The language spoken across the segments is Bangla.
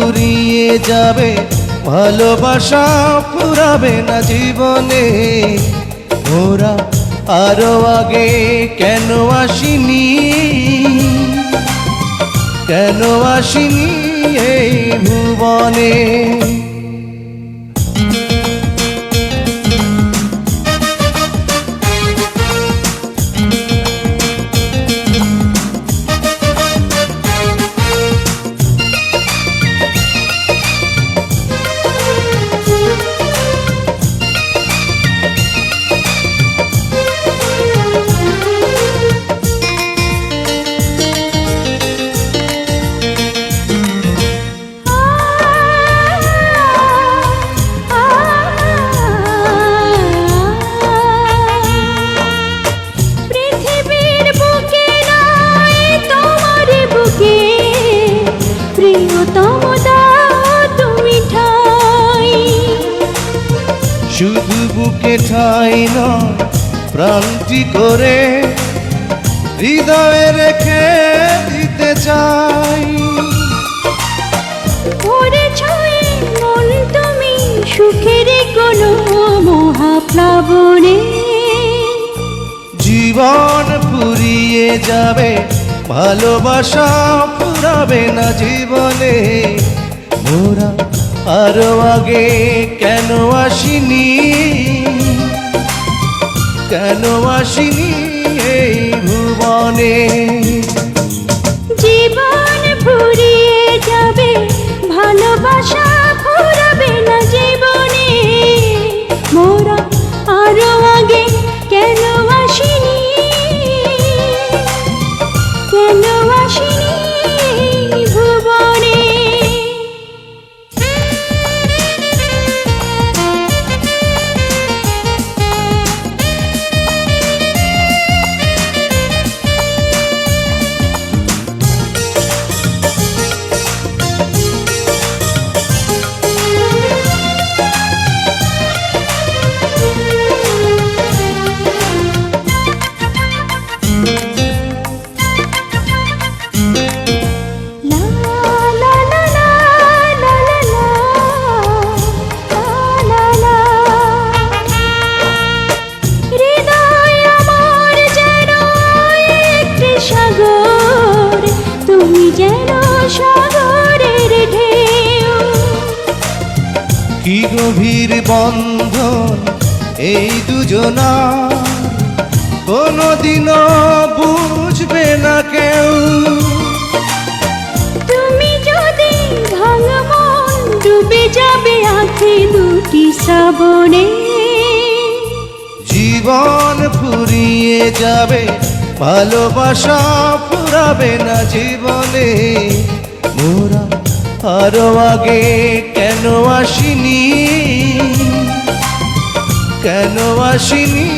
ফুরিয়ে যাবে, ভালোবাসা ফুরাবে না জীবনে। মোরা আরো আগে কেন আসিনি, কেন আসিনি এই ভুবনে। শুধু বুকে ঠাই নয়, প্রাণটি করে হৃদয়ে রেখে দিতে চাই। মন তুমি সুখের কোনো মহাপ্লাবনে। জীবন ফুরিয়ে যাবে, ভালোবাসা ফুরাবে না জীবনে। মোরা আরো আগে কেন আসিনি, কেন আসিনি এই ভুবনে। জীবন ফুরিয়ে যাবে, ভালোবাসা ফুরাবে না জীবনে। মোরা আরো আগে কেন আসিনি, কেন আসিনি এই ভুবনে। কি গভীর বন্ধন এই দুজনার, কোনদিনও বুঝবে না কেউ। তুমি যদি ভাঙা মন, ডুবে যাবে আঁখি দুটি শ্রাবণে। জীবন ফুরিয়ে যাবে, ভালোবাসা ফুরাবে না জীবনে। মোরা আরো আগে কেন আসিনি, কেন আসিনি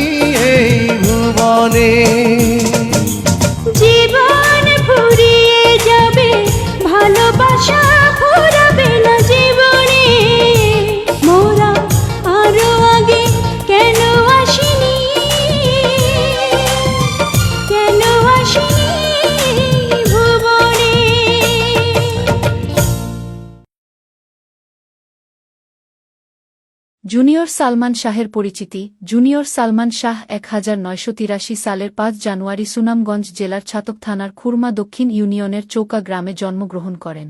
এই ভুবনে। জীবন ফুরিয়ে যাবে, ভালোবাসা ফুরাবে না জীবনে। মোরা আরো আগে কেন আসিনি, কেন আসিনি ভুবনে। জুনিয়র সালমান শাহের পরিচিতি। জুনিয়র সালমান শাহ 1983 সালের 5 জানুয়ারি সুনামগঞ্জ জেলার ছাতক থানার খুরমা দক্ষিণ ইউনিয়নের চৌকা গ্রামে জন্মগ্রহণ করেন।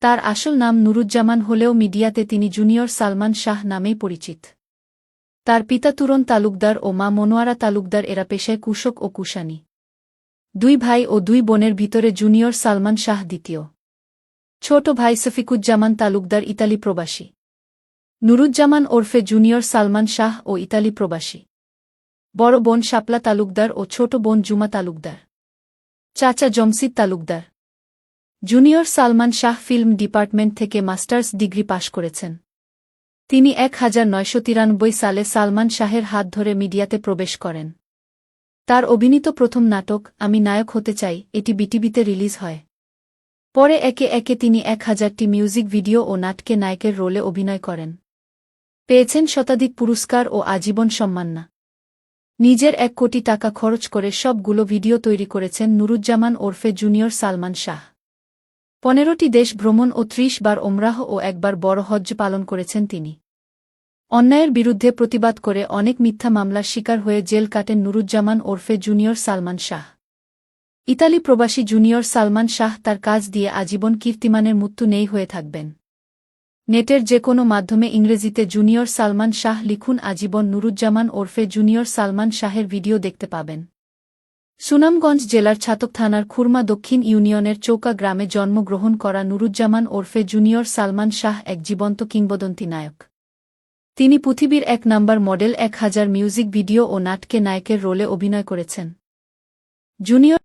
তার আসল নাম নুরুজ্জামান হলেও মিডিয়াতে তিনি জুনিয়র সালমান শাহ নামেই পরিচিত। তার পিতা তুরন তালুকদার ও মা মনোয়ারা তালুকদার, এরা পেশায় কৃষক ও কুষাণী। 2 ভাই ও 2 বোনের ভিতরে জুনিয়র সালমান শাহ দ্বিতীয়। ছোট ভাই সফিকুজ্জামান তালুকদার ইতালি প্রবাসী। নুরুজ্জামান ওরফে জুনিয়র সালমান শাহ ও ইতালি প্রবাসী। বড় বোন শাপলা তালুকদার ও ছোট বোন জুমা তালুকদার। চাচা Jamshid Talukdar. Junior Salman Shah film department থেকে মাস্টার্স ডিগ্রি পাশ করেছেন। তিনি 1993 সালে সালমান শাহের হাত ধরে মিডিয়াতে প্রবেশ করেন। তার অভিনীত প্রথম নাটক আমি নায়ক হতে চাই এটি বিটিভিতে রিলিজ হয়। পরে একে একে তিনি 1000টি মিউজিক ভিডিও ও নাটকে নায়কের রোলে অভিনয় করেন। পেয়েছেন শতাধিক পুরস্কার ও আজীবন সম্মাননা। নিজের 1 কোটি টাকা খরচ করে সবগুলো ভিডিও তৈরি করেছেন নুরুজ্জামান ওরফে জুনিয়র সালমান শাহ। 15টি দেশ ভ্রমণ ও 30 বার ওমরাহ ও একবার বড় হজ্জ পালন করেছেন তিনি। অন্যায়ের বিরুদ্ধে প্রতিবাদ করে অনেক মিথ্যা মামলার শিকার হয়ে জেল কাটেন নুরুজ্জামান ওরফে জুনিয়র সালমান শাহ। ইতালি প্রবাসী জুনিয়র সালমান শাহ তার কাজ দিয়ে আজীবন কীর্তিমানের মৃত্যু নেই হয়ে থাকবেন। নেটের যে কোনো মাধ্যমে ইংরেজিতে জুনিয়র সালমান শাহ লিখুন আজীবন নুরুজ্জামান ওরফে জুনিয়র সালমান শাহের ভিডিও দেখতে পাবেন। সুনামগঞ্জ জেলার ছাতক থানার খুরমা দক্ষিণ ইউনিয়নের চৌকা গ্রামে জন্মগ্রহণ করা নুরুজ্জামান ওরফে জুনিয়র সালমান শাহ এক জীবন্ত কিংবদন্তি নায়ক। তিনি পৃথিবীর 1 নাম্বার মডেল 1000 মিউজিক ভিডিও ও নাটকে নায়কের রোলে অভিনয় করেছেন। জুনিয়র